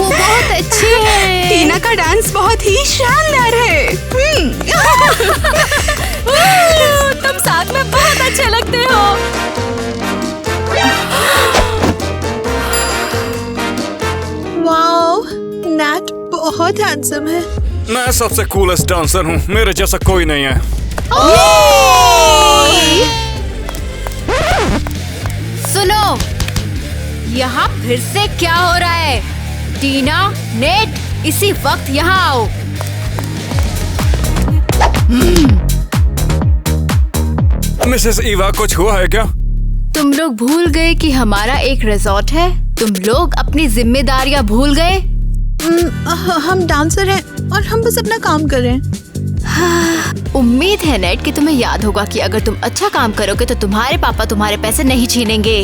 बहुत अच्छे हैं। टीना का डांस बहुत ही शानदार है। तुम साथ में बहुत अच्छे लगते हो। वाओ, नेट बहुत हैंडसम है। मैं सबसे कूलेस्ट डांसर हूँ, मेरे जैसा कोई नहीं है। सुनो, यहाँ फिर से क्या हो रहा है? टीना, नेट, इसी वक्त यहाँ आओ। मिसेस ईवा, कुछ हुआ है क्या? तुम लोग भूल गए कि हमारा एक रिजॉर्ट है? तुम लोग अपनी जिम्मेदारियाँ भूल गए? हम डांसर हैं और हम बस अपना काम कर रहे हैं। उम्मीद है नेट कि तुम्हें याद होगा कि अगर तुम अच्छा काम करोगे तो तुम्हारे पापा तुम्हारे पैसे नहीं छीनेंगे।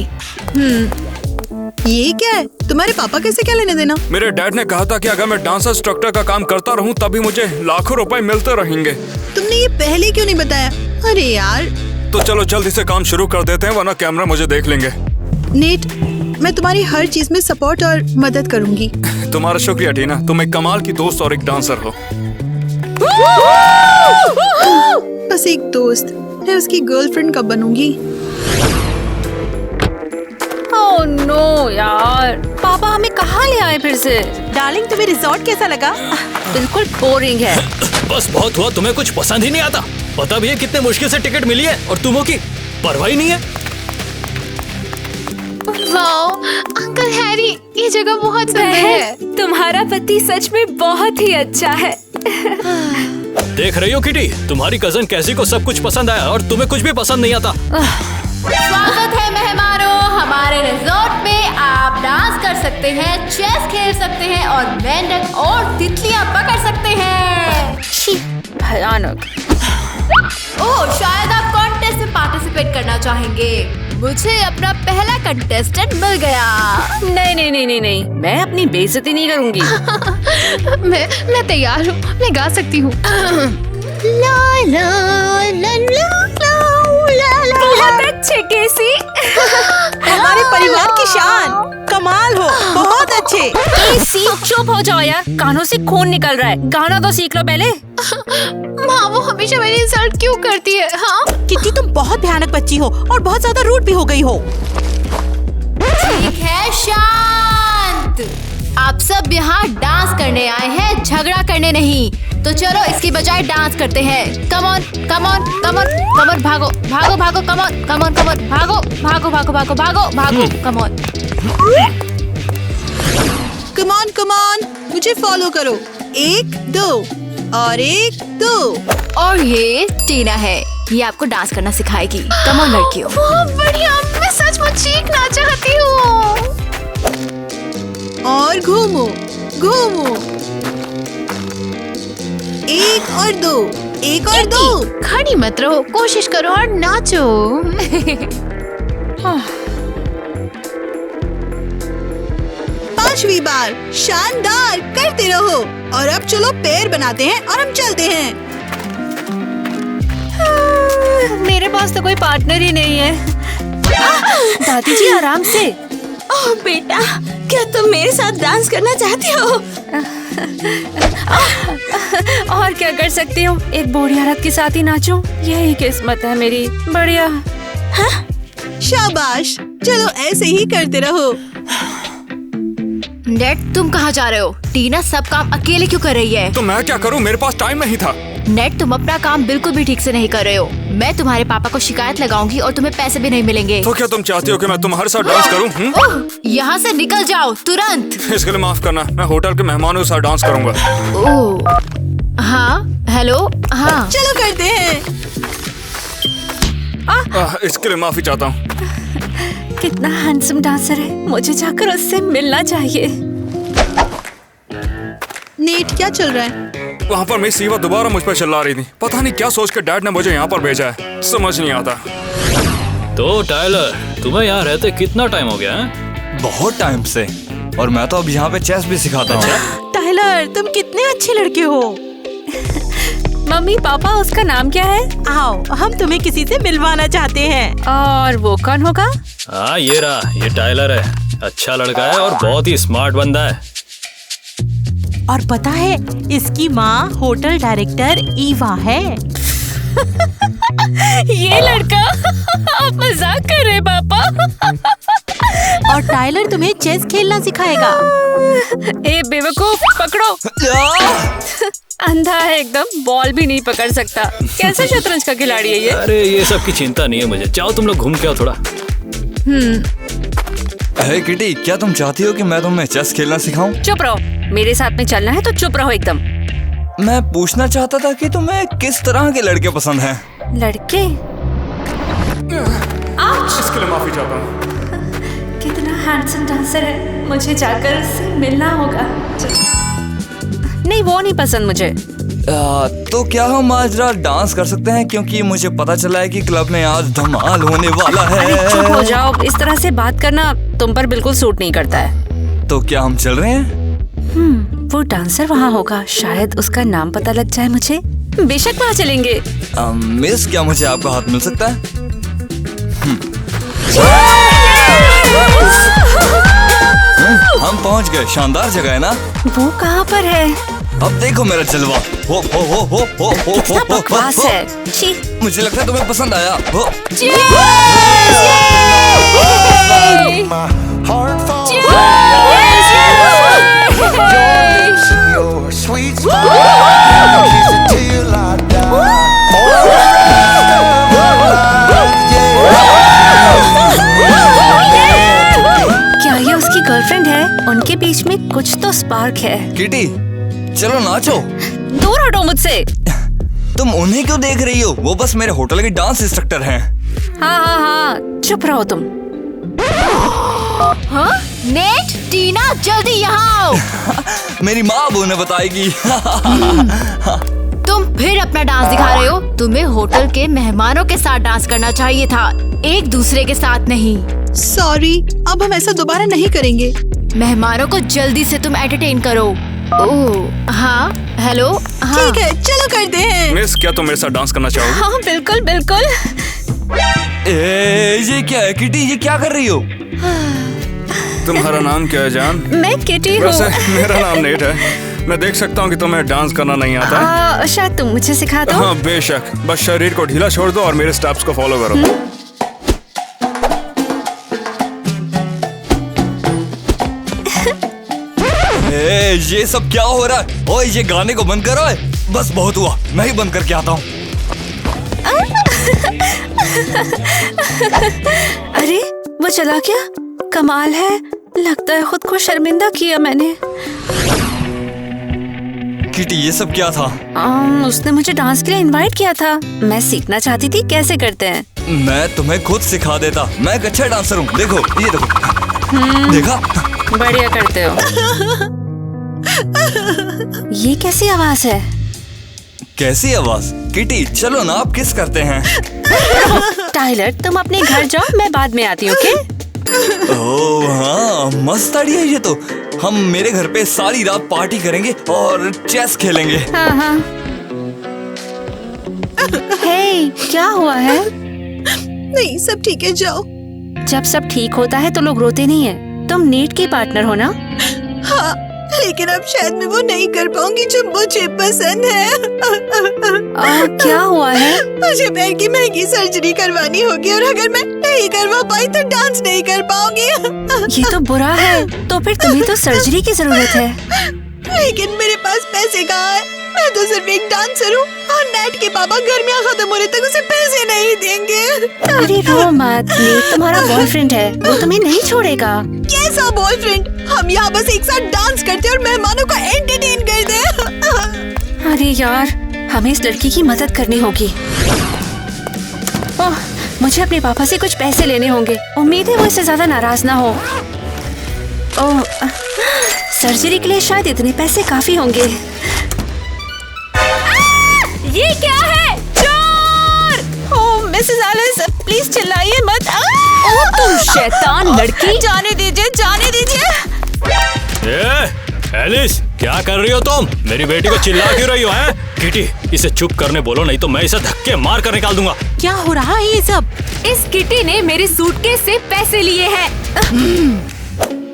ये क्या है? तुम्हारे पापा कैसे क्या लेने देना? मेरे डैड ने कहा था कि अगर मैं डांस इंस्ट्रक्टर का काम करता रहूं तभी मुझे लाखों रुपए मिलते रहेंगे। तुमने ये पहले क्यों नहीं बताया? अरे यार। तो चलो जल्दी से काम शुरू कर देते हैं, वरना कैमरा मुझे देख लेंगे। नेट, मैं तुम्हारी हर चीज में सपोर्ट और मदद करूंगी। तुम्हारा शुक्रिया टीना, तुम एक कमाल की दोस्त और एक डांसर हो। बस एक दोस्त, मैं उसकी गर्लफ्रेंड कब बनूंगी? ओह नो यार, पापा हमें कहाँ ले आए फिर से? डार्लिंग, तुम्हें रिजॉर्ट कैसा लगा? बिल्कुल बोरिंग है। बस बहुत हुआ, तुम्हें कुछ पसंद ही नहीं आता। पता भी है कितने मुश्किल से टिकट मिली है और तुमों की परवाह ही नहीं है। वाओ, अंकल हैरी, ये जगह बहुत सुंदर है। तुम्हारा पति सच में बहुत ही अच्छा है। देख रही हो किटी, तुम्हारी कजन कैसी को सब कुछ पसंद आया और तुम्हें कुछ भी पसंद नहीं आता। स्वागत है मेहमानों, हमारे रिजॉर्ट में आप डांस कर सकते हैं, चेस खेल सकते हैं और मेंढक और तितलियां पकड़ सकते हैं। भयानक। ओह, शायद आप कॉन्टेस्ट में पार्टिसिपेट करना चाहेंगे। मुझे अपना पहला कंटेस्टेंट मिल गया। नहीं, मैं अपनी बेइज्जती नहीं करूंगी। मैं तैयार हूँ, मैं गा सकती हूँ। बहुत अच्छे केसी। हमारे परिवार की शान, कमाल हो, बहुत अच्छे। केसी, चुप हो जाओ यार, कानों से खून निकल रहा है। गाना तो सीख लो पहले। माँ, वो हमेशा मेरी इंसल्ट क्यों करती है? हाँ किटी, तुम बहुत भयानक बच्ची हो और बहुत ज्यादा रूड भी हो गई हो। ठीक है, शांत। आप सब यहाँ डांस करने आए हैं, झगड़ा करने नहीं। तो चलो इसकी बजाय डांस करते हैं। Come on, come on, come on, come on, भागो, भागो, भागो, come on, come on, come on, भागो, भागो, भागो, भागो, भागो, भागो, come on. Come on, come on, मुझे फॉलो करो। 1 2 और 1 2। और ये टीना है, ये आपको डांस करना सिखाएगी। कम ऑन लड़कियों। बहुत बढ़िया, मैं सचमुच सीखना चाहती हूँ। और घूमो, घूमो। 1 और 2, 1 और 2। खड़ी मत रहो, कोशिश करो और नाचो। 5वीं बार, शानदार, करते रहो। और अब चलो पैर बनाते हैं और हम चलते हैं। मेरे पास तो कोई पार्टनर ही नहीं है। दादी जी, आराम से। ओह बेटा, क्या तुम मेरे साथ डांस करना चाहती हो? और क्या कर सकती हूँ, एक बूढ़ी औरत के साथ ही नाचूं, यही किस्मत है मेरी। बढ़िया। हाँ? शाबाश, चलो ऐसे ही करते रहो। नेट, तुम कहाँ जा रहे हो? टीना सब काम अकेले क्यों कर रही है? तो मैं क्या करूं, मेरे पास टाइम नहीं था। नेट, तुम अपना काम बिल्कुल भी ठीक से नहीं कर रहे हो। मैं तुम्हारे पापा को शिकायत लगाऊंगी और तुम्हें पैसे भी नहीं मिलेंगे। तो क्या तुम चाहती हो कि मैं तुम्हारे साथ डांस करूं? ओह, यहाँ से निकल जाओ तुरंत। इसके लिए माफ करना, मैं होटल के मेहमानों के साथ डांस करूंगा। ओह, हाँ, हेलो, हाँ। चलो करते हैं। इसके लिए माफी चाहता हूँ। कितना हैंडसम डांसर है, मुझे जाकर उससे मिलना चाहिए। नेट, क्या चल रहा है? वहाँ पर मिस ईवा दोबारा मुझ पर चिल्ला रही थी। पता नहीं क्या सोच के डैड ने मुझे यहाँ पर भेजा है, समझ नहीं आता। तो टाइलर, तुम्हें यहाँ रहते कितना टाइम हो गया है? बहुत टाइम से, और मैं तो अब यहाँ पे चेस भी सिखाता हूँ। टाइलर, तुम कितने अच्छे लड़के हो। मम्मी पापा, उसका नाम क्या है? आओ, हम तुम्हें किसी से मिलवाना चाहते हैं। और वो कौन होगा? हाँ, ये रहा, ये टाइलर है। अच्छा लड़का है और बहुत ही स्मार्ट बंदा है। और पता है इसकी माँ होटल डायरेक्टर ईवा है। ये लड़का आप मजाक कर रहे पापा। और टाइलर तुम्हें चेस खेलना सिखाएगा। ए बेवकूफ, पकड़ो। अंधा है एकदम, बॉल भी नहीं पकड़ सकता। कैसा शतरंज का खिलाड़ी है ये? अरे ये सब की चिंता नहीं है मुझे, जाओ तुम लोग घूम के आओ थोड़ा। हे किटी, क्या तुम चाहती हो कि मैं तुम्हें चेस खेलना सिखाऊं? चुप रहो, मेरे साथ में चलना है तो चुप रहो एकदम। मैं पूछना चाहता था कि तुम्हें किस तरह के लड़के पसंद हैं? लड़के? इसके लिए माफी चाहता हूँ। कितना हैंडसम डांसर है, मुझे जाकर उससे मिलना होगा। नहीं, वो नहीं पसंद मुझे। तो क्या हम आज रात डांस कर सकते हैं, क्योंकि मुझे पता चला है कि क्लब में आज धमाल होने वाला है। अरे चुप हो जाओ, इस तरह से बात करना तुम पर बिल्कुल सूट नहीं करता है। तो क्या हम चल रहे हैं? वो डांसर वहाँ होगा, शायद उसका नाम पता लग जाए मुझे। बेशक वहाँ चलेंगे। मिस, क्या मुझे आपका हाथ मिल सकता है? हम पहुंच गए, शानदार जगह है ना? वो कहाँ पर है? अब देखो मेरा जलवा। हो कितना बकवास है। छी। मुझे लगता है तुम्हें पसंद आया। हो क्या ये उसकी गर्लफ्रेंड है? उनके बीच में कुछ तो स्पार्क है। किटी, चलो नाचो। दूर हटो मुझसे। तुम उन्हें क्यों देख रही हो? वो बस मेरे होटल के डांस इंस्ट्रक्टर हैं। हाँ, चुप रहो तुम। हाँ? नेट, टीना, जल्दी यहाँ आओ। मेरी माँ अब उन्हें बताएगी। तुम फिर अपना डांस दिखा रहे हो। तुम्हें होटल के मेहमानों के साथ डांस करना चाहिए था, एक दूसरे के साथ नहीं। सॉरी, अब हम ऐसा दोबारा नहीं करेंगे। मेहमानों को जल्दी से तुम एंटरटेन करो। ओह हाँ, हेलो। हाँ। ठीक है, चलो करते हैं। मिस, क्या तुम मेरे साथ डांस करना चाहोगे? हाँ बिल्कुल बिल्कुल। ये क्या है किटी, ये क्या कर रही हो? तुम्हारा नाम क्या है जान? मैं किटी हूँ। वैसे मेरा नाम नेट है। मैं देख सकता हूँ कि तुम्हें डांस करना नहीं आता है। शायद तुम मुझे सिखा दो। हाँ बेशक, बस शरीर को ढीला छोड़ दो और मेरे स्टेप्स को फॉलो करो। ये सब क्या हो रहा है? ओए, ये गाने को बंद करो। बस बहुत हुआ, मैं ही बंद करके आता हूँ। अरे वो चला क्या? कमाल है, लगता है खुद को शर्मिंदा किया मैंने। किटी, ये सब क्या था? उसने मुझे डांस के लिए इनवाइट किया था। मैं सीखना चाहती थी कैसे करते हैं। मैं तुम्हें खुद सिखा देता। मैं एक अच्छा डांसर हूँ। देखो, ये देखो। देखा? बढ़िया करते हो। ये कैसी आवाज है? कैसी आवाज? किटी, चलो ना, आप किस करते हैं? टाइलर, तुम अपने घर जाओ, मैं बाद में आती हूँ। ओके? ओह हाँ, मस्त आइडिया ये तो। हम मेरे घर पे सारी रात पार्टी करेंगे और चेस खेलेंगे। हाँ। हे, क्या हुआ है? नहीं, सब ठीक है, जाओ। जब सब ठीक होता है तो लोग रोते नहीं है। तुम नेट की पार्टनर हो ना? हाँ, लेकिन अब शायद मैं वो नहीं कर पाऊंगी जो मुझे पसंद है। क्या हुआ है? मुझे पैर की महंगी सर्जरी करवानी होगी और अगर मैं नहीं करवा पाई तो डांस नहीं कर पाऊंगी। ये तो बुरा है। तो फिर तुम्हें तो सर्जरी की जरूरत है। लेकिन मेरे पास पैसे कहाँ है? मैं तो सिर्फ एक डांसर हूँ और नेट के पापा गर्मियाँ खत्म होने तक उसे पैसे नहीं देंगे। अरे रो मत, नेट तुम्हारा बॉयफ्रेंड है, वो तुम्हें नहीं छोड़ेगा। कैसा बॉयफ्रेंड? हम यहाँ बस एक साथ डांस करते और मेहमानों को एंटरटेन करते। अरे यार, हमें इस लड़की की मदद करनी होगी। ओह, मुझे अपने पापा से कुछ पैसे लेने होंगे। उम्मीद है वो इससे ज्यादा नाराज ना हो। ओह, सर्जरी के लिए शायद इतने पैसे काफी होंगे। ये क्या है? चोर! ओह मिसेस एलिस, प्लीज चिल्लाइए मत। ओह तुम शैतान लड़की! जाने दीजिए, जाने दीजिए। एलिस, क्या कर रही हो तुम? मेरी बेटी को चिल्ला क्यों रही हो? हैं? किटी, इसे चुप करने बोलो, नहीं तो मैं इसे धक्के मार कर निकाल दूंगा। क्या हो रहा है ये सब? इस किटी ने मेरे सूटकेस से पैसे लिए हैं।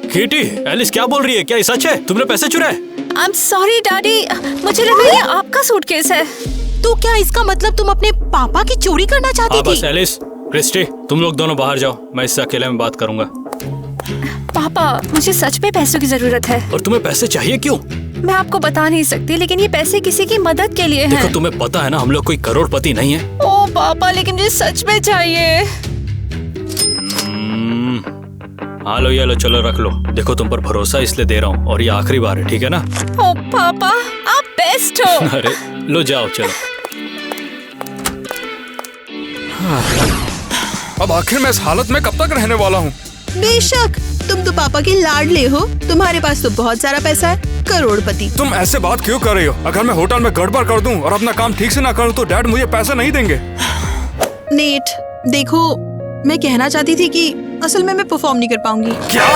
किटी, एलिस क्या बोल रही है? क्या ये सच है? तुमने पैसे चुराए? आई एम सॉरी डैडी, मुझे लगा ये आपका सूटकेस है। तो क्या इसका मतलब तुम अपने पापा की चोरी करना हाँ चाहती बस थी? एलिस, क्रिस्टी, तुम लोग दोनों बाहर जाओ, मैं इससे अकेले में बात करूंगा। पापा, मुझे सच में पैसों की जरूरत है। और तुम्हें पैसे चाहिए क्यों? मैं आपको बता नहीं सकती, लेकिन ये पैसे किसी की मदद के लिए देखो हैं। तुम्हें पता है ना, हम लोग कोई करोड़पति नहीं है। ओ पापा, लेकिन मुझे सच में चाहिए। हाँ लो, ये लो, चलो रख लो। देखो तुम पर भरोसा इसलिए दे रहा हूँ, और ये आखिरी बार है, ठीक है ना? ओ पापा, आप बेस्ट हो। अरे लो, जाओ चलो। अब आखिर मैं इस हालत में कब तक रहने वाला हूँ? बेशक, तुम तो पापा के लाडले हो, तुम्हारे पास तो बहुत सारा पैसा है, करोड़पति। तुम ऐसे बात क्यों कर रही हो? अगर मैं होटल में गड़बड़ कर दूं और अपना काम ठीक से ना करूं तो डैड मुझे पैसे नहीं देंगे। नेट, देखो, मैं कहना चाहती थी कि असल में मैं परफॉर्म नहीं कर पाऊंगी। क्या?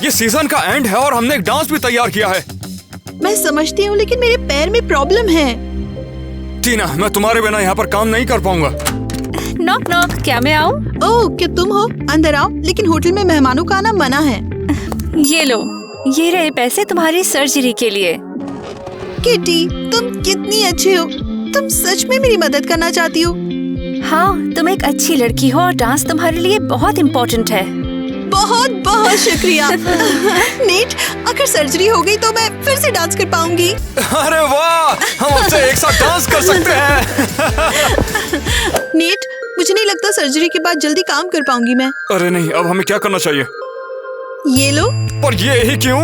ये सीजन का एंड है और हमने एक डांस भी तैयार किया है। मैं समझती हूँ, लेकिन मेरे पैर में प्रॉब्लम है। टीना, मैं तुम्हारे बिना यहाँ पर काम नहीं कर पाऊंगा। नॉक नॉक, क्या मैं आऊँ? ओह, क्या तुम हो? अंदर आओ, लेकिन होटल में मेहमानों का आना मना है। ये लो, ये रहे पैसे तुम्हारी सर्जरी के लिए। किटी, तुम कितनी अच्छी हो। तुम सच में मेरी मदद करना चाहती हो? हाँ, तुम एक अच्छी लड़की हो और डांस तुम्हारे लिए बहुत इम्पोर्टेंट है। बहुत बहुत शुक्रिया। नेट, अगर सर्जरी हो गई तो मैं फिर से डांस कर पाऊंगी। अरे वाह, हम अब से एक साथ डांस कर सकते हैं। नेट, मुझे नहीं लगता सर्जरी के बाद जल्दी काम कर पाऊंगी मैं। अरे नहीं, अब हमें क्या करना चाहिए? ये लो। पर ये ही क्यों?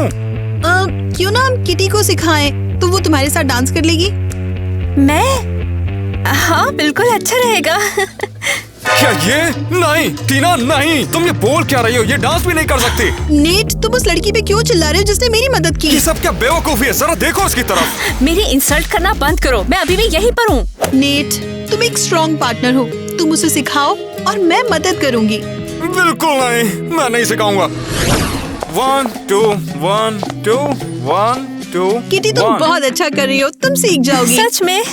क्यों ना हम किटी को सिखाएं, तो वो तुम्हारे साथ डांस कर लेगी। मैं? हाँ बिल्कुल, अच्छा रहेगा। क्या ये? नहीं टीना, नहीं, तुम ये बोल क्या रही हो? ये डांस भी नहीं कर सकती। नेट, तुम उस लड़की पे क्यों चिल्ला रहे हो जिसने मेरी मदद की? ये सब क्या बेवकूफी है? जरा देखो उसकी तरफ। मेरी इंसल्ट करना बंद करो, मैं अभी भी यहीं पर हूँ। नेट, तुम एक स्ट्रॉन्ग पार्टनर हो, तुम उसे सिखाओ और मैं मदद करूंगी। बिल्कुल नहीं, मैं नहीं सिखाऊंगा। 1 2 1 2 1 2। किटी, तुम बहुत अच्छा कर रही हो, तुम सीख जाओगी। सच में?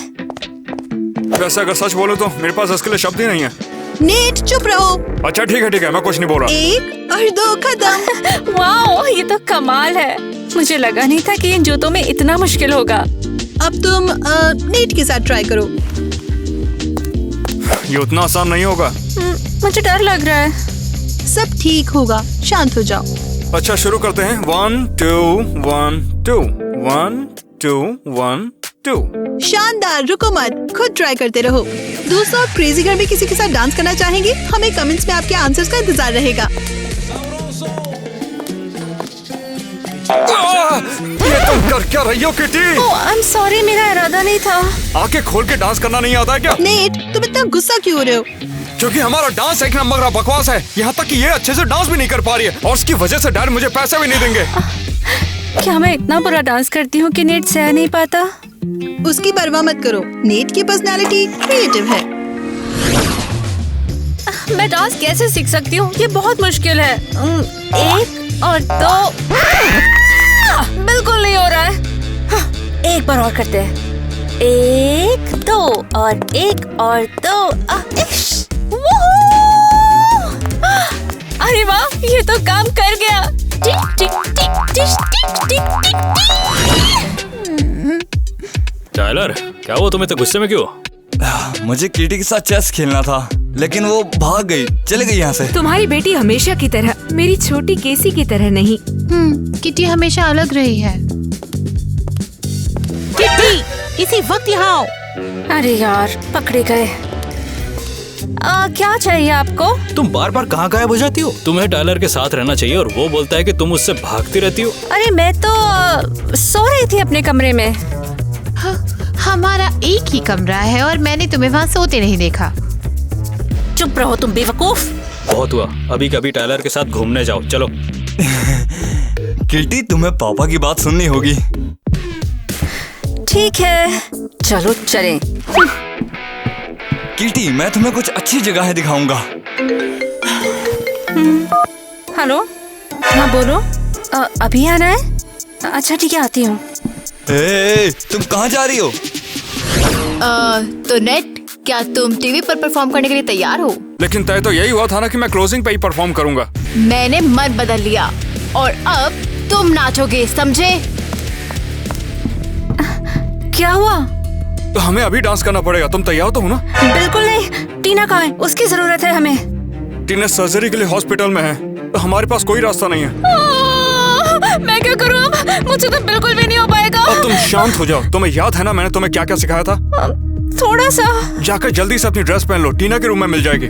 वैसे अगर सच बोलो तो मेरे पास इसके लिए शब्द ही नहीं है। नेट, चुप रहो। अच्छा ठीक है, मैं कुछ नहीं बोल रहा। 1 और 2 कदम। वाओ, ये तो कमाल है। मुझे लगा नहीं था कि इन जूतों में इतना मुश्किल होगा। अब तुम नेट के साथ ट्राई करो। ये उतना आसान नहीं होगा। मुझे डर लग रहा है। सब ठीक होगा, शांत हो जाओ। अच्छा शुरू करते हैं। 1 2 1 2 1 2 1 2। शानदार, रुको मत, खुद ट्राई करते रहो। दोस्तों, आप क्रेजी घर में किसी के साथ डांस करना चाहेंगे? हमें कमेंट्स में आपके आंसर्स का इंतजार रहेगा। ये तुम कर क्या रही हो kitty? Oh, I am sorry, मेरा इरादा नहीं था। आंखें खोल के डांस करना नहीं आता है क्या? नेट, तुम इतना गुस्सा क्यों हो रहे हो? क्योंकि हमारा डांस एक नंबर का बकवास है। यहाँ तक कि ये अच्छे से डांस भी नहीं कर पा रही है और उसकी वजह से डैड मुझे पैसे भी नहीं देंगे। क्या मैं इतना बुरा डांस करती हूँ कि नेट सह नहीं पाता? उसकी परवाह मत करो, नेट की पर्सनालिटी क्रिएटिव है। मैं डांस कैसे सीख सकती हूँ? ये बहुत मुश्किल है। 1 और 2। बिल्कुल नहीं हो रहा है। एक बार और करते हैं। 1 2 और 1 और 2। अरे वाह, ये तो काम कर गया। टिक टिक टिक टिक टिक टिक टिक। टाइलर, क्या वो तुम इतने गुस्से में क्यों? मुझे किटी के साथ चेस खेलना था, लेकिन वो भाग गई, चले गई यहाँ से। तुम्हारी बेटी हमेशा की तरह, मेरी छोटी केसी की तरह नहीं। किटी हमेशा अलग रही है। किटी, इसी वक्त यहाँ आओ। अरे यार, पकड़े गए। क्या चाहिए आपको? तुम बार बार कहाँ गायब हो जाती हो? तुम्हें टाइलर के साथ रहना चाहिए और वो बोलता है कि तुम उससे भागती रहती हो। अरे मैं तो सो रही थी अपने कमरे में। हमारा एक ही कमरा है और मैंने तुम्हें वहाँ सोते नहीं देखा। चुप रहो तुम बेवकूफ। बहुत हुआ, अभी कभी टाइलर के साथ घूमने जाओ, चलो। किटी, तुम्हें पापा की बात सुननी होगी। ठीक है, चलो चलें। किटी, मैं तुम्हें कुछ अच्छी जगह दिखाऊंगा। हेलो, हाँ बोलो। अभी आना है? अच्छा ठीक है, आती हूँ। तुम कहाँ जा रही हो? तो नेट, क्या तुम टीवी पर परफॉर्म करने के लिए तैयार हो? लेकिन तय तो यही हुआ था ना कि मैं क्लोजिंग पे ही परफॉर्म करूंगा। मैंने मन बदल लिया। और अब तुम नाचोगे, समझे? क्या हुआ? तो हमें अभी डांस करना पड़ेगा। तुम तैयार तो हो ना? बिल्कुल नहीं। टीना कहाँ है? उसकी जरूरत है हमें। टीना सर्जरी के लिए हॉस्पिटल में है, तो हमारे पास कोई रास्ता नहीं है। मैं क्या करूँ अब? मुझे तो बिल्कुल भी नहीं हो पाएगा। अब तुम शांत हो जाओ। तुम्हें याद है ना मैंने तुम्हें क्या क्या सिखाया था? थोड़ा सा। जाकर जल्दी से अपनी ड्रेस पहन लो, टीना के रूम में मिल जाएगी।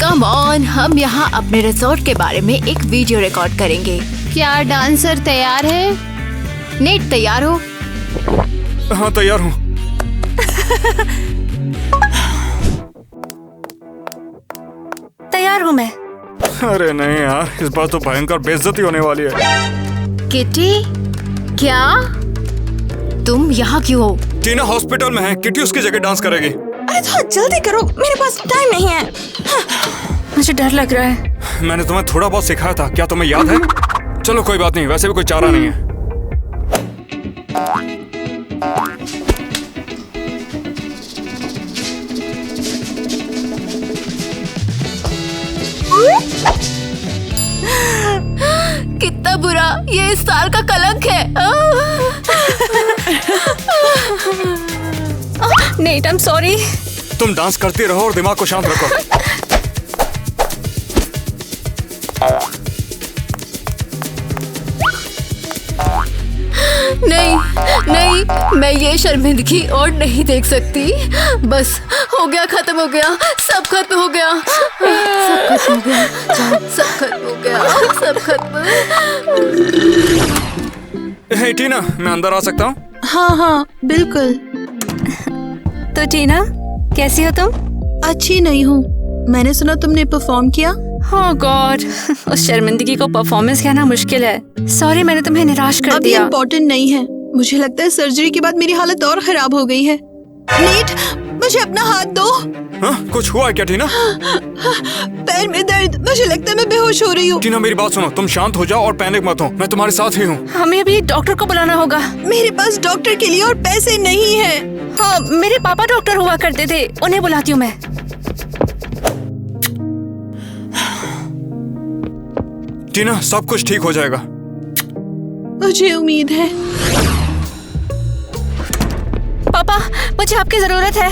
कम ऑन, हम यहाँ अपने रिसोर्ट के बारे में एक वीडियो रिकॉर्ड करेंगे। क्या डांसर तैयार है? नेट तैयार हो? हाँ तैयार हूँ। तैयार हूँ मैं। अरे नहीं यार, इस बार तो भयंकर बेइज्जती होने वाली है। किटी, क्या तुम यहाँ क्यों हो? टीना हॉस्पिटल में है, किटी उसकी जगह डांस करेगी। अरे थोड़ा जल्दी करो, मेरे पास टाइम नहीं है। मुझे डर लग रहा है। मैंने तुम्हें थोड़ा बहुत सिखाया था, क्या तुम्हें याद है? चलो कोई बात नहीं, वैसे भी कोई चारा नहीं है। कितना बुरा, ये इस साल का कलंक है। Net, I am sorry. तुम डांस करती रहो और दिमाग को शांत रखो। नहीं नहीं, मैं ये शर्मिंदगी और नहीं देख सकती। बस हो गया, खत्म हो गया, सब खत्म हो गया, सब खत्म हो गया, सब खत्म हो गया, सब खत्म। हे टीना, मैं अंदर आ सकता हूँ? हाँ हाँ बिल्कुल। तो टीना, कैसी हो तुम? अच्छी नहीं हूँ। मैंने सुना तुमने परफॉर्म किया। ओह गॉड, उस शर्मिंदगी को परफॉर्मेंस कहना मुश्किल है। सॉरी, मैंने तुम्हें निराश कर अब ये दिया। इम्पोर्टेंट नहीं है। मुझे लगता है सर्जरी के बाद मेरी हालत और खराब हो गई है। नेट, मुझे अपना हाथ दो। हाँ, कुछ हुआ है क्या टीना? पैर में दर्द, मुझे लगता है मैं बेहोश हो रही हूँ। टीना मेरी बात सुनो, तुम शांत हो जाओ और पैनिक मत हो, मैं तुम्हारे साथ ही हूँ। हमें अभी डॉक्टर को बुलाना होगा। मेरे पास डॉक्टर के लिए और पैसे नहीं है। हाँ, मेरे पापा डॉक्टर हुआ करते थे, उन्हें बुलाती हूँ मैं। टीना सब कुछ ठीक हो जाएगा। मुझे उम्मीद है। पापा, मुझे आपकी जरूरत है।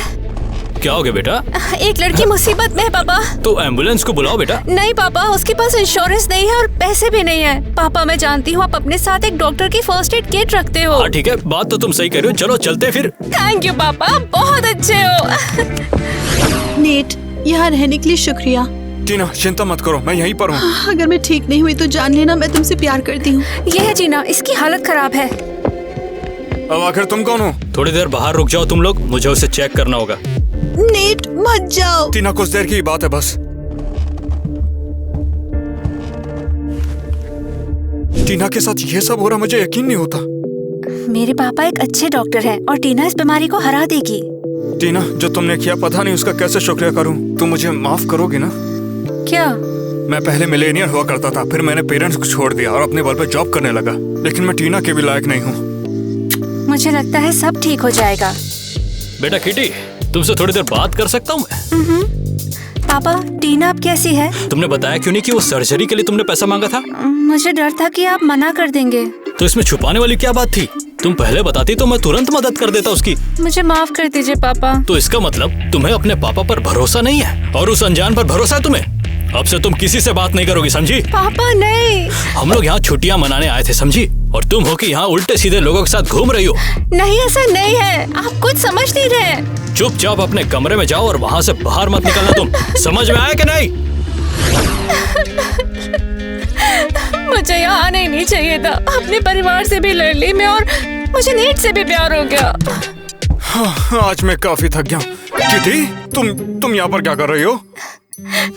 क्या हो गया बेटा? एक लड़की मुसीबत में है पापा। तो एम्बुलेंस को बुलाओ बेटा। नहीं पापा, उसके पास इंश्योरेंस नहीं है और पैसे भी नहीं है। पापा, मैं जानती हूँ आप अपने साथ एक डॉक्टर की फर्स्ट एड किट रखते हो। हाँ ठीक है, बात तो तुम सही कह रहे हो। चलो चलते फिर। थैंक यू पापा, बहुत अच्छे हो। नेट, यहाँ रहने के लिए शुक्रिया। टीना चिंता मत करो, मैं यहीं पर हूँ। अगर मैं ठीक नहीं हुई तो जान लेना मैं तुमसे प्यार करती हूँ। ये है जीना, इसकी हालत खराब है। अब आखिर तुम कौन हो? थोड़ी देर बाहर रुक जाओ तुम लोग, मुझे उसे चेक करना होगा। नेट मत जाओ। टीना कुछ देर की बात है बस। टीना के साथ ये सब हो रहा, मुझे यकीन नहीं होता। मेरे पापा एक अच्छे डॉक्टर हैं और टीना इस बीमारी को हरा देगी। टीना, जो तुमने किया पता नहीं उसका कैसे शुक्रिया करूं। तुम मुझे माफ करोगी ना? क्या? मैं पहले मिलेनियर हुआ करता था, फिर मैंने पेरेंट्स को छोड़ दिया और अपने बल पे जॉब करने लगा, लेकिन मैं टीना के भी लायक नहीं हूँ। मुझे लगता है सब ठीक हो जाएगा। बेटा किटी, तुमसे थोड़ी देर बात कर सकता हूँ मैं? पापा, टीना अब कैसी है? तुमने बताया क्यों नहीं कि वो सर्जरी के लिए तुमने पैसा मांगा था? मुझे डर था कि आप मना कर देंगे। तो इसमें छुपाने वाली क्या बात थी? तुम पहले बताती तो मैं तुरंत मदद कर देता उसकी। मुझे माफ कर दीजिए पापा। तो इसका मतलब तुम्हें अपने पापा पर भरोसा नहीं है और उस अनजान पर भरोसा है तुम्हें। अब से तुम किसी से बात नहीं करोगी, समझी? पापा नहीं। हम लोग यहाँ छुट्टियाँ मनाने आए थे, समझी? और तुम हो कि यहाँ उल्टे सीधे लोगों के साथ घूम रही हो। नहीं, ऐसा नहीं है, आप कुछ समझ नहीं रहे। चुपचाप अपने कमरे में जाओ और वहाँ से बाहर मत निकलना। तुम समझ में आया कि नहीं? मुझे यहाँ आना ही नहीं चाहिए था। अपने परिवार से भी लड़ ली मैं और मुझे नेट से भी प्यार हो गया। हाँ, आज मैं काफी थक गया। किटी, तुम यहाँ पर क्या कर रही हो?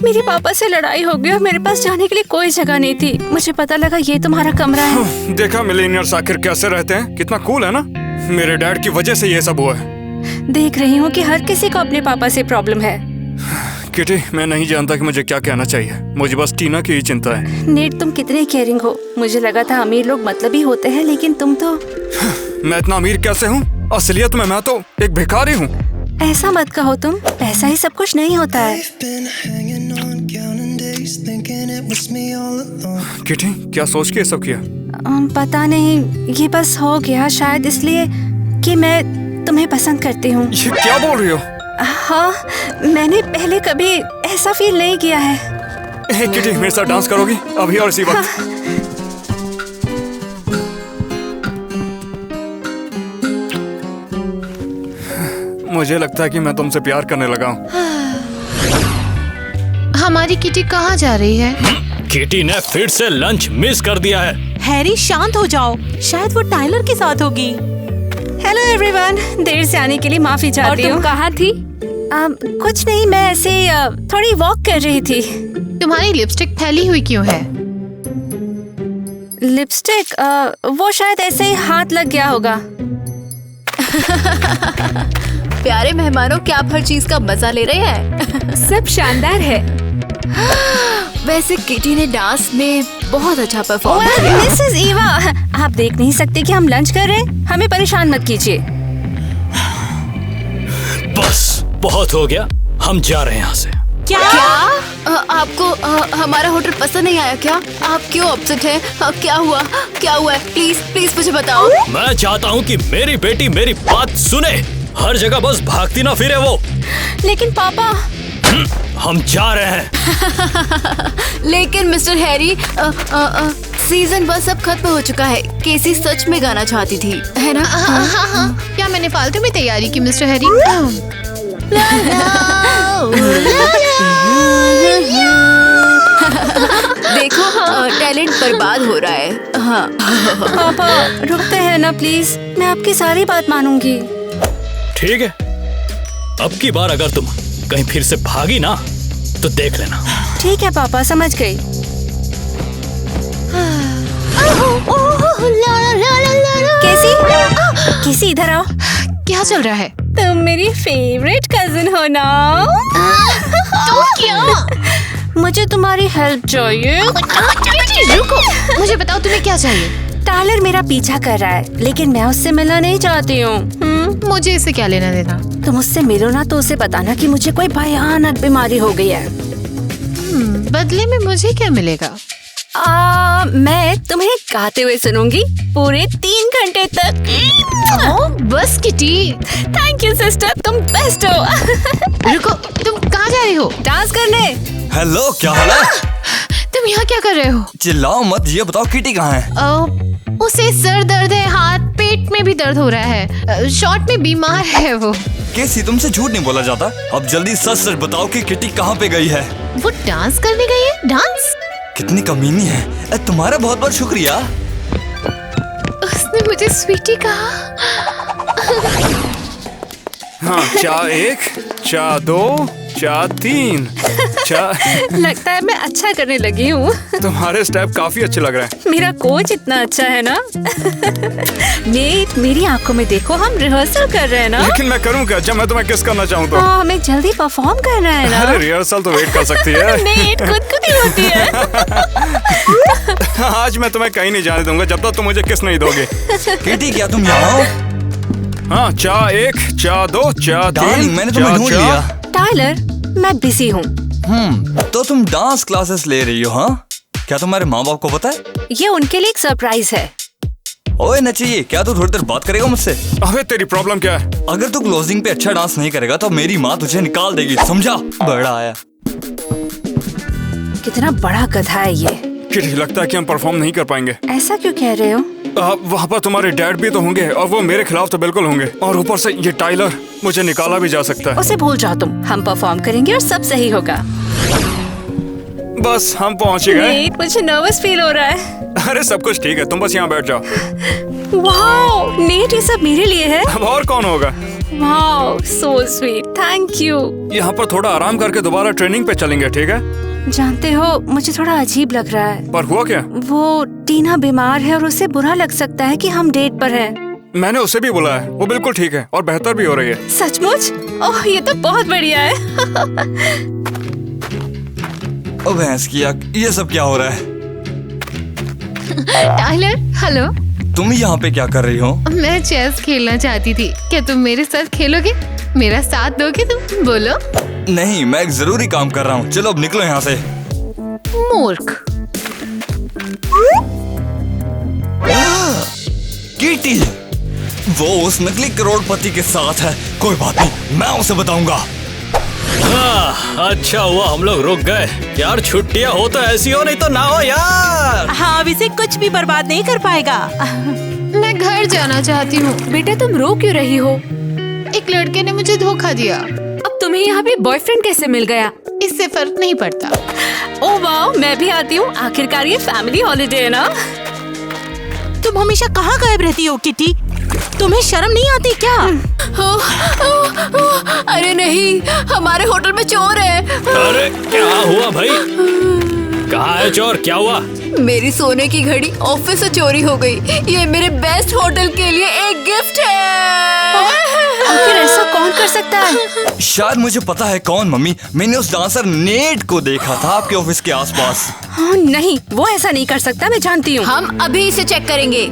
मेरे पापा से लड़ाई हो गई और मेरे पास जाने के लिए कोई जगह नहीं थी। मुझे पता लगा ये तुम्हारा कमरा है। देखा मिलेनियर्स आखिर कैसे रहते हैं, कितना कूल है ना। मेरे डैड की वजह से ये सब हुआ है। देख रही हूँ कि हर किसी को अपने पापा से प्रॉब्लम है। किटी, मैं नहीं जानता कि मुझे क्या कहना चाहिए। मुझे बस टीना की ही चिंता है। नेट, तुम कितने केयरिंग हो। मुझे लगा था अमीर लोग मतलबी होते हैं, लेकिन तुम तो। मैं इतना अमीर कैसे हूँ? असलियत में मैं तो एक भिखारी हूँ। ऐसा मत कहो तुम, पैसा ही सब कुछ नहीं होता है। किटी, क्या सोच के ये सब किया? पता नहीं, ये बस हो गया शायद इसलिए कि मैं तुम्हें पसंद करती हूँ। ये क्या बोल रही हो? हाँ, मैंने पहले कभी ऐसा फील नहीं किया है। किटी, मेरे साथ डांस करोगी अभी और इसी वक्त? मुझे लगता है कि मैं तुमसे प्यार करने लगा हूँ। हमारी किटी कहाँ जा रही है? किटी ने फिर से लंच मिस कर दिया है। हैरी शांत हो जाओ, शायद वो टाइलर के साथ होगी। हेलो एवरीवन, देर से आने के लिए माफी और चाहती तुम हूँ। कहाँ थी? कुछ नहीं, मैं ऐसे थोड़ी वॉक कर रही थी। तुम्हारी लिपस्टिक फैली हुई क्यों है? लिपस्टिक वो शायद ऐसे ही हाथ लग गया होगा। प्यारे मेहमानों, क्या आप हर चीज का मजा ले रहे हैं? सब शानदार है। वैसे किटी ने डांस में बहुत अच्छा परफॉर्म किया। मिसेस ईवा, आप देख नहीं सकते कि हम लंच कर रहे हैं? हमें परेशान मत कीजिए। बस बहुत हो गया, हम जा रहे हैं यहाँ से। क्या? आपको हमारा होटल पसंद नहीं आया क्या? आप क्यों अपसेट हैं? क्या हुआ? क्या हुआ है? प्लीज प्लीज मुझे बताओ। मैं चाहता हूँ कि मेरी बेटी मेरी बात सुने। हर जगह बस भागती ना फिरे वो। लेकिन पापा, हम जा रहे हैं। लेकिन मिस्टर हैरी, सीजन 1 अब खत्म हो चुका है। केसी सच में गाना चाहती थी, है ना? हाँ। क्या मैंने फालतू में तैयारी की मिस्टर हैरी? देखो, टैलेंट बर्बाद हो रहा है। हाँ। पापा रुकते हैं ना प्लीज, मैं आपकी सारी बात मानूंगी। ठीक है, अब की बार अगर तुम कहीं फिर से भागी ना तो देख लेना। ठीक है पापा, समझ गई। कैसी इधर आओ। क्या चल रहा है? तुम मेरी फेवरेट कजिन हो ना? तो क्या? मुझे तुम्हारी हेल्प चाहिए। रुको, मुझे बताओ तुम्हें क्या चाहिए? टाइलर मेरा पीछा कर रहा है, लेकिन मैं उससे मिलना नहीं चाहती हूँ। मुझे इससे क्या लेना देना? तुम उससे मिलो ना तो उसे बताना कि मुझे कोई भयानक बीमारी हो गई है। बदले में मुझे क्या मिलेगा? मैं तुम्हें गाते हुए सुनूंगी पूरे 3 घंटे तक। बस किटी। थैंक यू सिस्टर, तुम बेस्ट हो। रुको, तुम कहाँ जा रही हो? डांस करने। हेलो, क्या हाल है? तुम यहाँ क्या कर रहे हो? चिल्लाओ मत, ये बताओ किटी कहाँ है? उसे सर दर्द है, हाथ पेट में भी दर्द हो रहा है। शॉर्ट में बीमार है वो। केसी, तुमसे झूठ नहीं बोला जाता। अब जल्दी सच सच बताओ कि किटी कहाँ पे गई है? वो डांस करने गई है। डांस? कितनी कमीनी है। तुम्हारा बहुत बहुत शुक्रिया। उसने मुझे स्वीटी कहा। हाँ, चा 1, चा 2, चा 3, चा। लगता है मैं अच्छा करने लगी हूँ। तुम्हारे स्टेप काफी अच्छे लग रहे हैं। मेरा कोच इतना अच्छा है ना। नेट, मेरी आंखों में देखो, हम रिहर्सल कर रहे हैं ना। लेकिन मैं करूँ क्या जब मैं तुम्हें किस करना चाहूँ तो? हमें जल्दी परफॉर्म करना है ना। अरे रिहर्सल तो वेट कर सकती है। नेट खुदकुदी होती है। आज मैं तुम्हें कहीं नहीं जाने दूंगा जब तक तुम मुझे किस नहीं दोगे। किटी, क्या तुम यहाँ हो? हाँ, चा 1, चा 2, चा 3, डार्लिंग, मैंने तुम्हें ढूंढ लिया। टाइलर, मैं बिजी हूँ। तो तुम डांस क्लासेस ले रही हो? हाँ, क्या तुम्हारे माँ बाप को पता है? ये उनके लिए एक सरप्राइज है। ओए नचिए, क्या तू थोड़ी देर बात करेगा मुझसे? अबे तेरी प्रॉब्लम क्या है? अगर तू क्लोजिंग पे अच्छा डांस नहीं करेगा तो मेरी माँ तुझे निकाल देगी, समझा? बड़ा आया। कितना बड़ा गधा है ये। किटी, लगता है कि हम परफॉर्म नहीं कर पाएंगे। ऐसा क्यों कह रहे हो? वहाँ पर तुम्हारे डैड भी तो होंगे और वो मेरे खिलाफ तो बिल्कुल होंगे। और ऊपर से ये टाइलर, मुझे निकाला भी जा सकता है। उसे भूल जाओ तुम, हम परफॉर्म करेंगे और सब सही होगा। बस हम पहुँच गए। नेट, मुझे नर्वस फील हो रहा है। अरे सब कुछ ठीक है, तुम बस यहाँ बैठ जाओ। वाओ, नेट, ये सब मेरे लिए है। अब और कौन होगा? Wow, so sweet, thank you. यहाँ पर थोड़ा आराम करके दोबारा ट्रेनिंग पे चलेंगे, ठीक है? जानते हो, मुझे थोड़ा अजीब लग रहा है। पर हुआ क्या? वो टीना बीमार है और उसे बुरा लग सकता है कि हम डेट पर हैं। मैंने उसे भी बुलाया है, वो बिल्कुल ठीक है और बेहतर भी हो रही है। सचमुच? ओह, ये तो बहुत बढ़िया है। ओ भैंस की आँख, ये सब क्या हो रहा है? Tyler, hello. तुम यहाँ पे क्या कर रही हो? मैं चेस खेलना चाहती थी। क्या तुम मेरे साथ खेलोगे? मेरा साथ दोगे तुम? बोलो। नहीं, मैं एक जरूरी काम कर रहा हूँ। चलो अब निकलो यहाँ से। मूर्ख। किटी, वो उस नकली करोड़पति के साथ है। कोई बात नहीं, मैं उसे बताऊंगा। अच्छा हुआ हम लोग रुक गए यार। छुट्टियां हो तो ऐसी हो, नहीं तो ना हो यार। हाँ, अब इसे कुछ भी बर्बाद नहीं कर पाएगा। मैं घर जाना चाहती हूँ। बेटा तुम रो क्यों रही हो? एक लड़के ने मुझे धोखा दिया। अब तुम्हें यहाँ पे बॉयफ्रेंड कैसे मिल गया? इससे फर्क नहीं पड़ता। ओह वाह, मैं भी आती हूँ। आखिरकार ये फैमिली हॉलिडे है ना। तुम हमेशा कहाँ गायब रहती हो किटी? तुम्हें शर्म नहीं आती क्या? अरे नहीं, हमारे होटल में चोर है। अरे क्या हुआ भाई? कहाँ है चोर? क्या हुआ? मेरी सोने की घड़ी ऑफिस से चोरी हो गई। ये मेरे बेस्ट होटल के लिए एक गिफ्ट है। आखिर ऐसा कौन कर सकता है? शायद मुझे पता है कौन मम्मी। मैंने उस डांसर नेट को देखा था आपके ऑफिस के आसपास। हाँ, नहीं, वो ऐसा नहीं कर सकता, मैं जानती हूँ। हम अभी इसे चेक करेंगे।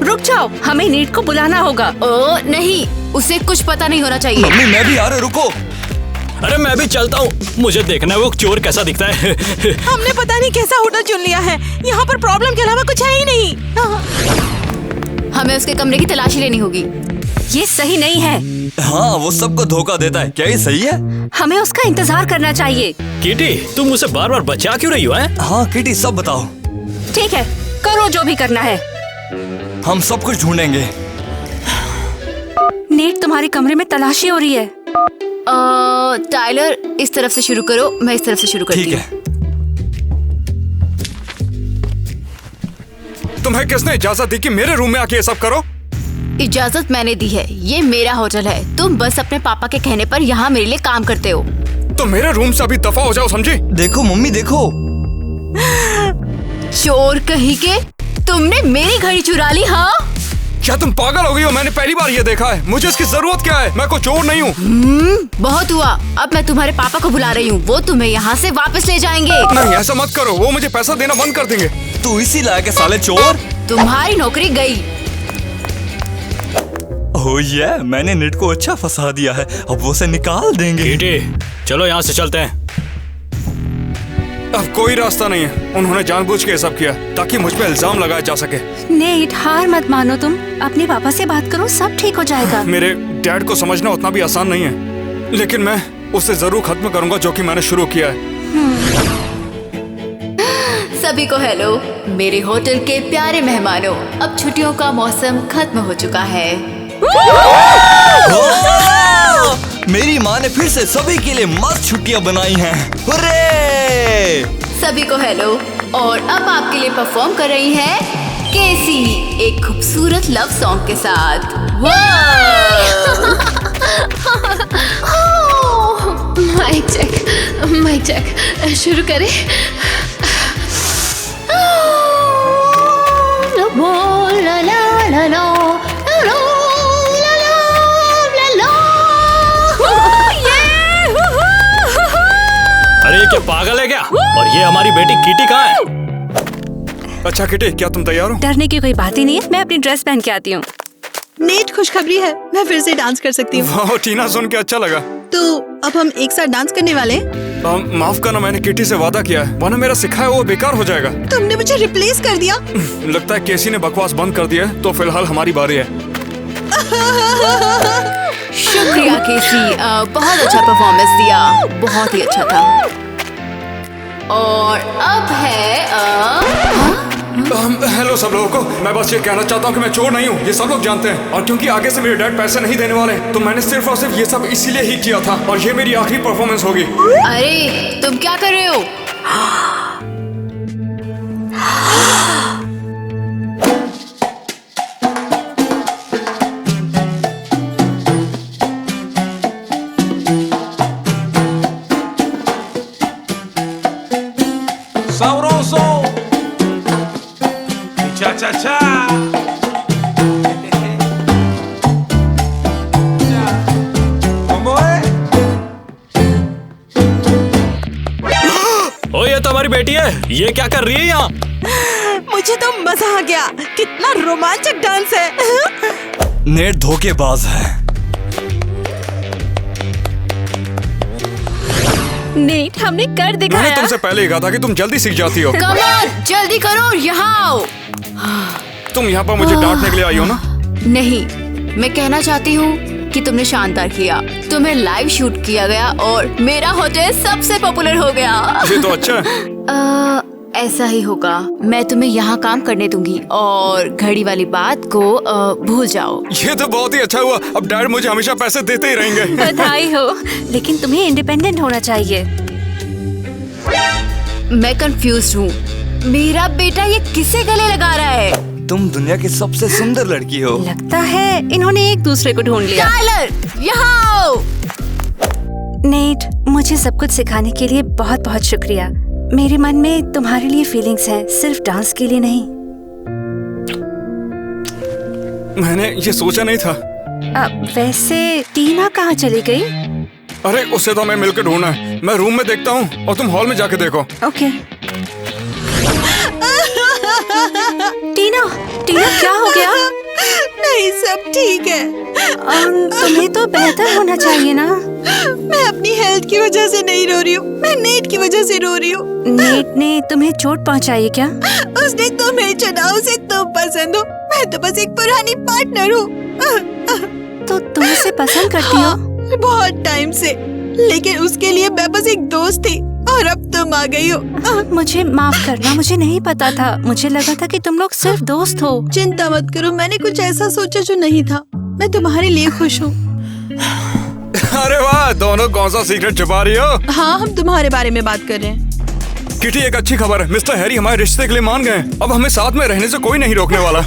रुक जाओ, हमें नीट को बुलाना होगा। ओ नहीं, उसे कुछ पता नहीं होना चाहिए। मम्मी मैं भी आ रहा, रुको। अरे मैं भी चलता हूँ, मुझे देखना है वो चोर कैसा दिखता है। हमने पता नहीं कैसा होटल चुन लिया है। यहाँ पर प्रॉब्लम के अलावा कुछ है ही नहीं। हमें उसके कमरे की तलाशी लेनी होगी। ये सही नहीं है। हाँ, वो सबको धोखा देता है। क्या ये सही है? हमें उसका इंतजार करना चाहिए। किटी, तुम उसे बार बार बचा क्यों रही हो? हाँ किटी, सब बताओ। ठीक है, करो जो भी करना है। हम सब कुछ ढूंढेंगे। नेट, तुम्हारे कमरे में तलाशी हो रही है। टाइलर, इस तरफ से शुरू करो, मैं इस तरफ से शुरू करती ठीक हूँ। है। तुम्हें किसने इजाजत दी कि मेरे रूम में आके ये सब करो? इजाजत मैंने दी है। ये मेरा होटल है। तुम बस अपने पापा के कहने पर यहाँ मेरे लिए काम करते हो। तो मेरे रूम से अभी दफा हो जाओ, समझी? देखो मम्मी, देखो। चोर कहीं के, तुमने मेरी घड़ी चुरा ली। हाँ, क्या तुम पागल हो गई हो? मैंने पहली बार ये देखा है। मुझे इसकी जरूरत क्या है? मैं कोई चोर नहीं हूँ। बहुत हुआ। अब मैं तुम्हारे पापा को बुला रही हूँ। वो तुम्हें यहाँ से वापस ले जाएंगे। नहीं, ऐसा मत करो। वो मुझे पैसा देना बंद कर देंगे। तू इसी लायक है साले चोर। तुम्हारी नौकरी गई। ओह ये, मैंने नेट को अच्छा फंसा दिया है। अब वो उसे निकाल देंगे। किटी, चलो यहाँ से चलते हैं। अब कोई रास्ता नहीं है। उन्होंने जानबूझ के ये सब किया ताकि मुझ पे इल्जाम लगाया जा सके। नेट, हार मत मानो। तुम अपने पापा से बात करो, सब ठीक हो जाएगा। मेरे डैड को समझना उतना भी आसान नहीं है, लेकिन मैं उसे जरूर खत्म करूंगा जो कि मैंने शुरू किया है। सभी को हेलो, मेरे होटल के प्यारे मेहमानों। अब छुट्टियों का मौसम खत्म हो चुका है। मेरी माँ ने फिर से सभी के लिए मस्त छुट्टियां बनाई हैं। हुर्रे! सभी को हेलो, और अब आपके लिए परफॉर्म कर रही है केसी, एक खूबसूरत लव सॉन्ग के साथ। माइक चेक, शुरू करें। ला ला ला ला अरे ये क्या पागल है क्या? और ये हमारी बेटी किटी कहाँ है? अच्छा किटी, क्या तुम तैयार हो? डरने की कोई बात ही नहीं है। मैं अपनी ड्रेस पहन के आती हूँ। नेट, खुशखबरी है, मैं फिर से डांस कर सकती हूँ। वाह, टीना सुन के अच्छा लगा। तो अब हम एक साथ डांस करने वाले हैं। माफ करना, मैंने किटी से वादा किया है, वरना मेरा सिखाया वो बेकार हो जाएगा। तुमने मुझे रिप्लेस कर दिया। लगता है केसी ने बकवास बंद कर दिया है, तो फिलहाल हमारी बारी है। शुक्रिया केसी, बहुत अच्छा परफॉर्मेंस दिया, बहुत ही अच्छा था। और अब है हेलो सब लोगों को। मैं बस ये कहना चाहता हूँ कि मैं चोर नहीं हूँ, ये सब लोग जानते हैं। और क्योंकि आगे से मेरे डैड पैसे नहीं देने वाले, तो मैंने सिर्फ और सिर्फ ये सब इसीलिए ही किया था। और ये मेरी आखिरी परफॉर्मेंस होगी। अरे तुम क्या कर रहे हो? Sabroso, cha cha cha. ¿Cómo es? ओ ये तो हमारी बेटी है। ये क्या कर रही है यहाँ? मुझे तो मजा आ गया। कितना रोमांचक डांस है। नेट धोखेबाज है। नेट, हमने कर मैंने दिखाया। तुमसे पहले ही कहा था कि तुम जल्दी सीख जाती हो। कम ऑन, जल्दी करो और यहाँ आओ। तुम यहाँ पर मुझे डांटने के लिए आई हो ना? नहीं, मैं कहना चाहती हूँ कि तुमने शानदार किया। तुम्हें लाइव शूट किया गया और मेरा होटल सबसे पॉपुलर हो गया। ये तो अच्छा है। ऐसा ही होगा। मैं तुम्हें यहाँ काम करने दूंगी और घड़ी वाली बात को भूल जाओ। ये तो बहुत ही अच्छा हुआ। अब डैड मुझे हमेशा पैसे देते ही रहेंगे। बधाई हो, लेकिन तुम्हें इंडिपेंडेंट होना चाहिए। मैं कंफ्यूज हूँ। मेरा बेटा ये किसे गले लगा रहा है? तुम दुनिया की सबसे सुंदर लड़की हो। लगता है इन्होंने एक दूसरे को ढूंढ लिया। टाइलर, यहाँ आओ। नेट, मुझे सब कुछ सिखाने के लिए बहुत बहुत शुक्रिया। मेरे मन में तुम्हारे लिए फीलिंग्स हैं, सिर्फ डांस के लिए नहीं। मैंने ये सोचा नहीं था। वैसे टीना कहाँ चली गई? अरे उसे तो हमें मिलकर ढूंढना है। मैं रूम में देखता हूँ और तुम हॉल में जाके देखो। ओके। टीना, टीना क्या हो गया? नहीं, सब ठीक है। तुम्हें तो बेहतर होना चाहिए ना। मैं अपनी हेल्थ की वजह से नहीं रो रही हूँ, मैं नेट की वजह से रो रही हूँ। नेट ने तुम्हें चोट पहुँचाई है क्या? उसने तुम्हें चुना, उसे तुम पसंद हो। मैं तो बस एक पुरानी पार्टनर हूँ। तो तुम उसे पसंद करती हो? बहुत टाइम से, लेकिन उसके लिए मैं बस एक दोस्त थी और अब तुम आ गई हो। मुझे माफ करना, मुझे नहीं पता था। मुझे लगा था कि तुम लोग सिर्फ दोस्त हो। चिंता मत करो, मैंने कुछ ऐसा सोचा जो नहीं था। मैं तुम्हारे लिए खुश हूँ। अरे वाह, दोनों कौन सा सीक्रेट छुपा रही हो? हाँ, हम तुम्हारे बारे में बात कर रहे हैं। किटी, एक अच्छी खबर है। मिस्टर हैरी हमारे रिश्ते के लिए मान गए। अब हमें साथ में रहने से कोई नहीं रोकने वाला।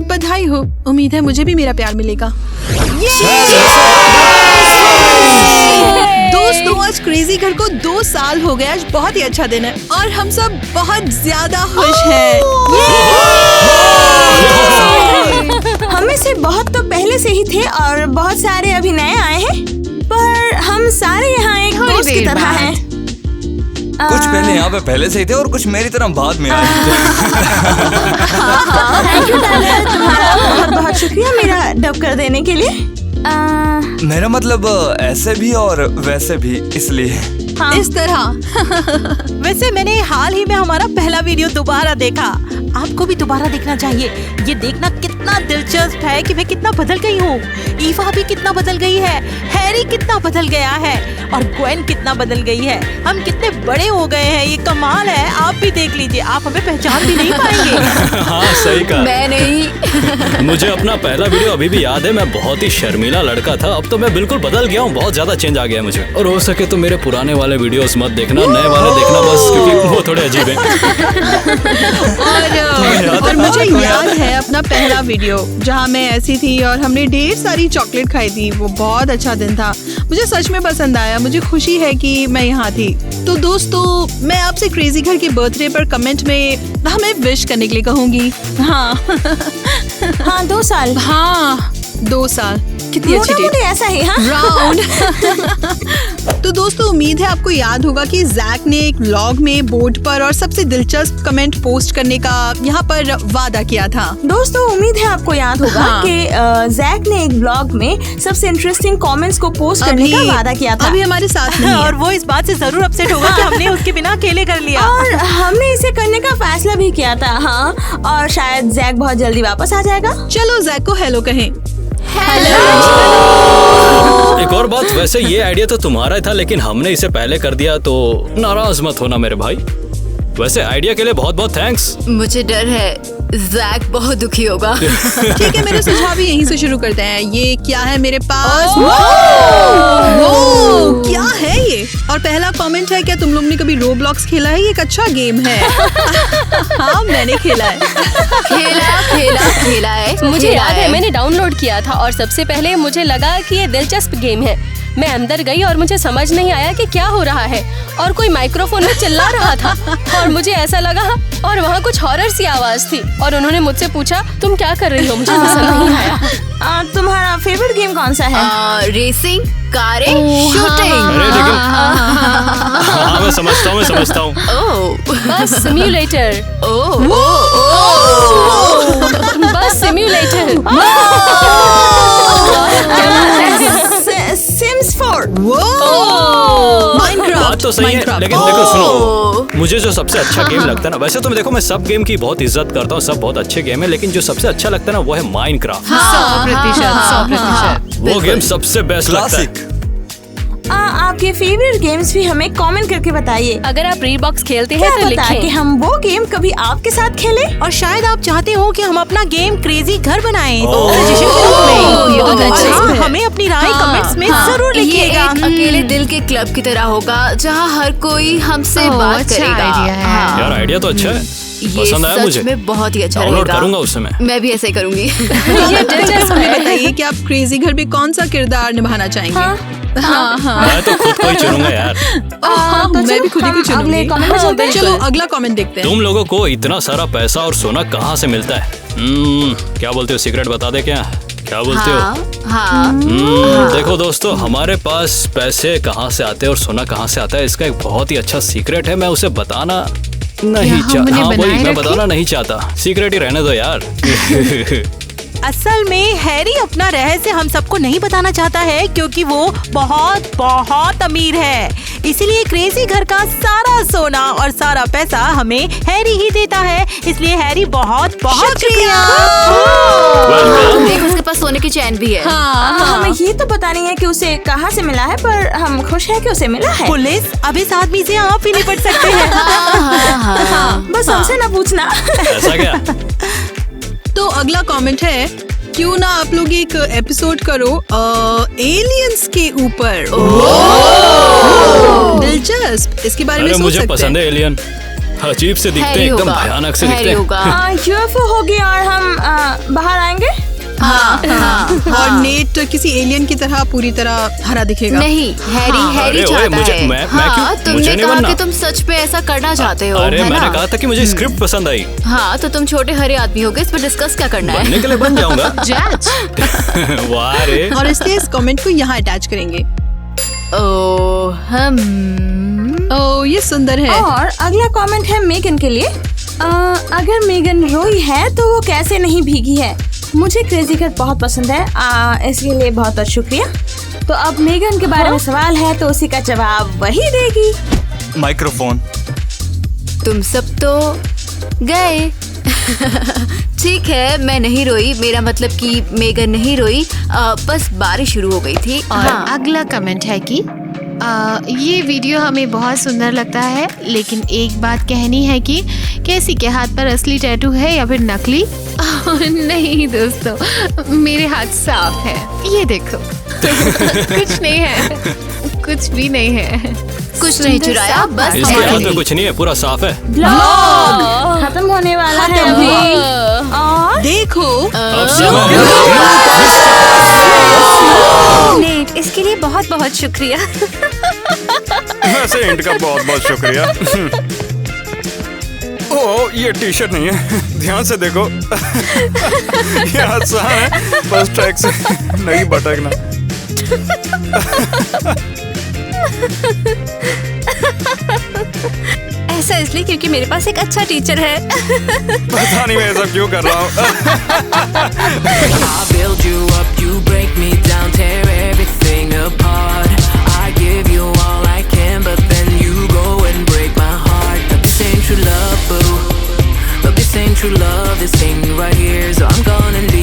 बधाई हो। उम्मीद है मुझे भी मेरा प्यार मिलेगा। दोस्तों, आज क्रेजी घर को 2 साल हो गए। आज बहुत ही अच्छा दिन है और हम सब बहुत ज्यादा खुश हैं। हम में से बहुत तो पहले से ही थे और बहुत सारे अभी नए आए हैं, पर हम सारे यहाँ एक दोस्त की तरह हैं। कुछ पहले यहाँ पे पहले से ही थे और कुछ मेरी तरह बाद में आए। थैंक यू टाइलर, तुम्हारा बहुत बहुत शुक्रिया मेरा डब कर देने के लिए। मेरा मतलब ऐसे भी और वैसे भी, इसलिए हाँ। इस तरह। वैसे मैंने हाल ही में हमारा पहला वीडियो दोबारा देखा। आपको भी दोबारा देखना चाहिए। ये देखना कितना दिलचस्प है कि मैं कितना बदल गई हूँ। ईवा भी कितना बदल गई है, हैरी कितना बदल गया है और ग्वेन कितना बदल गई है। हम कितने बड़े हो गए हैं, ये कमाल है। आप भी देख लीजिए, आप हमें पहचान भी नहीं पाएंगे। हाँ सही कहा। मैं नहीं। मुझे अपना पहला वीडियो अभी भी याद है। मैं बहुत ही शर्मीला लड़का था। अब तो मैं बिल्कुल बदल गया हूँ, बहुत ज्यादा चेंज आ गया है मुझे। और हो सके तो मेरे पुराने वाले वीडियोस मत देखना, नए वाले देखना बस, क्योंकि वो थोड़े अजीब हैं। और मुझे याद है अपना पहला वीडियो जहाँ मैं ऐसी थी और हमने ढेर सारी चॉकलेट खाई थी। वो बहुत अच्छा दिन था, मुझे सच में पसंद आया। मुझे खुशी है कि मैं यहाँ थी। तो दोस्तों, मैं आपसे क्रेजी घर के बर्थडे पर कमेंट में हमें विश करने के लिए कहूँगी। हाँ हाँ, 2 साल। हाँ, 2 साल। कितनी अच्छी डेट। ऐसा ही। हाँ। राउंड। तो दोस्तों, उम्मीद है आपको याद होगा कि जैक ने एक व्लॉग में बोर्ड पर और सबसे दिलचस्प कमेंट पोस्ट करने का यहाँ पर वादा किया था। दोस्तों, उम्मीद है आपको याद होगा कि जैक ने एक ब्लॉग में सबसे इंटरेस्टिंग कमेंट्स को पोस्ट करने का वादा किया था। अभी हमारे साथ नहीं है। और वो इस बात से जरूर अपसेट होगा कि हमने उसके बिना अकेले कर लिया। और हमने इसे करने का फैसला भी किया था। हाँ, और शायद जैक बहुत जल्दी वापस आ जाएगा। चलो जैक को हेलो कहें। एक और बात, वैसे ये आइडिया तो तुम्हारा ही था, लेकिन हमने इसे पहले कर दिया, तो नाराज मत होना मेरे भाई। वैसे आइडिया के लिए बहुत बहुत थैंक्स। मुझे डर है जैक बहुत दुखी होगा। ठीक है, मेरे सुझाव भी यहीं से शुरू करते हैं। ये क्या है मेरे पास? क्या है ये? और पहला कमेंट है, क्या तुम लोग ने कभी रोब्लॉक्स खेला है? ये एक अच्छा गेम है। हाँ, मैंने खेला है। खेला है। मुझे याद है, मैंने डाउनलोड किया था और सबसे पहले मुझे लगा कि ये दिलचस्प गेम है। मैं अंदर गई और मुझे समझ नहीं आया कि क्या हो रहा है, और कोई माइक्रोफोन में चिल्ला रहा था और मुझे ऐसा लगा, और वहाँ कुछ हॉरर सी आवाज थी और उन्होंने मुझसे पूछा तुम क्या कर रही हो। मुझे पसंद नहीं आया। तुम्हारा फेवरेट गेम कौन सा है? रेसिंग, कारें, शूटिंग। अरे लेकिन हाँ, मैं समझता हूँ। बस सिम्युलेटर। बस सिम्युलेटर। सिम्स 4। बात तो तो सही है, लेकिन देखो सुनो, मुझे जो सबसे अच्छा गेम लगता है ना, वैसे तो मैं देखो मैं सब गेम की बहुत इज्जत करता हूँ, सब बहुत अच्छे गेम है, लेकिन जो सबसे अच्छा लगता है ना वो है माइनक्राफ्ट। 100%। वो गेम सबसे बेस्ट लगता है। आपके फेवरेट गेम्स भी हमें कमेंट करके बताइए। अगर आप रीबॉक्स खेलते क्या हैं तो पता कि लिखें। हम वो गेम कभी आपके साथ खेलें। और शायद आप चाहते हो कि हम अपना गेम क्रेजी घर बनाएं ओह। सजेशन के रूप में। ये तो और अच्छा हाँ, है। हमें अपनी राय कमेंट्स में जरूर ये लिखिएगा। एक अकेले दिल के क्लब की तरह होगा जहाँ हर कोई हमसे बात अच्छा करेगा। idea है। हाँ। यार आइडिया तो अच्छा है, ये पसंद आया सच मुझे। में बहुत ही अच्छा डाउनलोड रहेगा। करूंगा उस समय। मैं भी ऐसे ही करूंगी। ये दिलचस्प हमें बताइए कि आप क्रेजी घर में कौन सा किरदार निभाना चाहेंगे? हाँ हाँ मैं तो खुद को ही चुनूंगा यार। मैं भी खुद ही को हम अगले चुनूंगी। comment में चलते हैं। चलो अगला कमेंट देखते हैं। तुम लोगों को इतना सारा पैसा और सोना कहाँ से मिलता है? क्या बोलते हो, सीक्रेट बता दे क्या? क्या बोलते हो? हाँ। देखो दोस्तों, हमारे पास पैसे कहाँ से आते हैं और सोना कहाँ से आता है, इसका एक बहुत ही अच्छा सीक्रेट है। मैं उसे बताना नहीं चाहता। हाँ वही, मैं बताना नहीं चाहता। सीक्रेट ही रहने दो यार। असल में हैरी अपना रहस्य हम सबको नहीं बताना चाहता है क्योंकि वो बहुत बहुत अमीर है। इसीलिए क्रेजी घर का सारा सोना और सारा पैसा हमें हैरी ही देता है। इसलिए हैरी बहुत बहुत शुक्रिया। देख उसके पास सोने की चैन भी है। हमें ये तो पता नहीं है कि उसे कहाँ से मिला है, पर हम खुश हैं कि उसे मिला है। पुलिस, अब इस आदमी से आप ही निपट सकते हैं। बस हमसे ना पूछना। ऐसा क्या? तो अगला कमेंट है, क्यों ना आप लोग एक एपिसोड करो एलियंस के ऊपर। दिलचस्प, इसके बारे में अरे सोच मुझे सकते पसंद हैं। है एलियन, अजीब से दिखते हैं, हैरी एकदम होगा, भयानक से हैरी दिखते हैं। होगा। यूएफओ होगी और हम बाहर आएंगे। और नेट किसी एलियन की तरह पूरी तरह हरा दिखेगा। नहीं, हैरी अरे ओए, चाहता मुझे- है। मैं हाँ, क्यों? मुझे तुमने नहीं कहा बनना। कि तुम सच में ऐसा करना चाहते हो। अरे है मैंने ना? कहा था कि मुझे स्क्रिप्ट पसंद आई, हाँ, तो तुम छोटे हरे आदमी हो गए, इस पर डिस्कस क्या करना है? बनने के लिए बन जाऊंगा। जज। वाह रे। और इसलिए इस कमेंट को यहाँ अटैच करेंगे। ओह ये सुंदर है। और अगला कमेंट है मेगन के लिए। अगर मेगन रोई है तो वो कैसे नहीं भीगी है। मुझे क्रेजी घर बहुत पसंद है, इसके लिए बहुत बहुत शुक्रिया। तो अब मेगन के बारे में सवाल है तो उसी का जवाब वही देगी। माइक्रोफोन। तुम सब तो गए। ठीक है, मैं नहीं रोई, मेरा मतलब कि मेगन नहीं रोई, बस बारिश शुरू हो गई थी। और हाँ। अगला कमेंट है कि ये वीडियो हमें बहुत सुंदर लगता है, लेकिन एक बात कहनी है कि कैसी के हाथ पर असली टैटू है या फिर नकली? नहीं दोस्तों, मेरे हाथ साफ है, ये देखो। कुछ नहीं है, कुछ भी नहीं है, कुछ नहीं चुराया, बस इसके हमारे हाथ में लिए। कुछ नहीं है, पूरा साफ है। ब्लॉग खत्म होने वाला है अभी। और देखो अब समय है। नेट, इसके लिए बहुत बहुत शुक्रिया। वैसे हिंट का बहुत बहुत शुक्रिया। ओह ये टी शर्ट नहीं है, ध्यान से देखो। ये आसान है, बस ट्रैक से नहीं भटकना। ऐसा इसलिए क्योंकि मेरे पास एक अच्छा टीचर है। पता नहीं मैं ऐसा क्यों कर रहा हूँ। I build you up, you break me down, tear everything apart. I give you all I can, but then you go and break my heart. But this ain't true love, boo. But this ain't true love, this ain't right here, so I'm gonna leave.